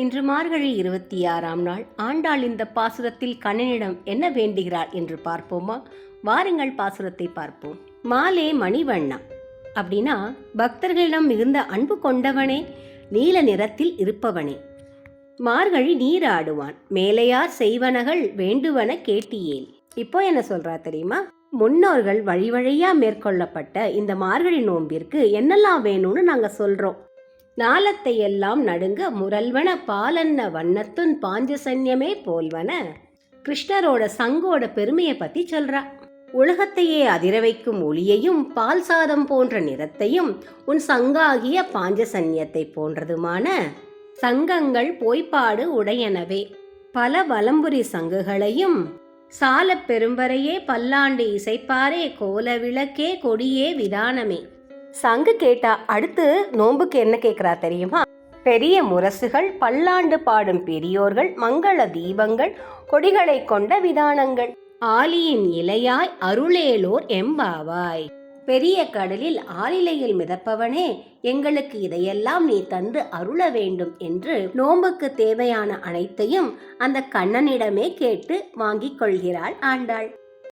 இன்று மார்கழி 26ஆம் நாள். ஆண்டாள் இந்த பாசுரத்தில் கண்ணனிடம் என்ன வேண்டுகிறாள் என்று பார்ப்போமா? வாருங்கள் பாசுரத்தை பார்ப்போம். மாலே மணிவண்ணா அப்படின்னா பக்தர்களிடம் மிகுந்த அன்பு கொண்டவனே, நீல நிறத்தில் இருப்பவனே, மார்கழி நீராடுவான், மேலையார் செய்வனகள் வேண்டுவன கேட்டியேல். இப்போ என்ன சொல்றா தெரியுமா? முன்னோர்கள் வழி வழியா மேற்கொள்ளப்பட்ட இந்த மார்கழி நோம்பிற்கு என்னெல்லாம் வேணும்னு நாங்க சொல்றோம். நாளத்தை எல்லாம் நடுங்க முரல்வன பாலன்ன வண்ணத்துன் பாஞ்சசன்யமே போல்வன. கிருஷ்ணரோட சங்கோட பெருமையை பத்தி சொல்றா. உலகத்தையே அதிர வைக்கும் ஒளியையும் பால் சாதம் போன்ற நிறத்தையும் உன் சங்காகிய பாஞ்சசன்யத்தை போன்றதுமான சங்கங்கள் போய்ப்பாடு உடையனவே. பல வலம்புரி சங்குகளையும் சால பெரும்பறையே பல்லாண்டு இசைப்பாரே கோல விளக்கே கொடியே விதானமே. சங்கு கேட்டா அடுத்து நோம்புக்கு என்ன கேட்கிறா தெரியுமா? பெரிய முரசுகள், பல்லாண்டு பாடும் பெரியோர்கள், மங்கள தீபங்கள், கொடிகளை கொண்ட விதானங்கள், ஆலியின் இலையாய் அருளேலோர் எம்பாவாய். பெரிய கடலில் ஆலிலையில் மிதப்பவனே, எங்களுக்கு இதையெல்லாம் நீ தந்து அருள வேண்டும் என்று நோம்புக்கு தேவையான அனைத்தையும் அந்த கண்ணனிடமே கேட்டு வாங்கிக் கொள்கிறாள் ஆண்டாள்.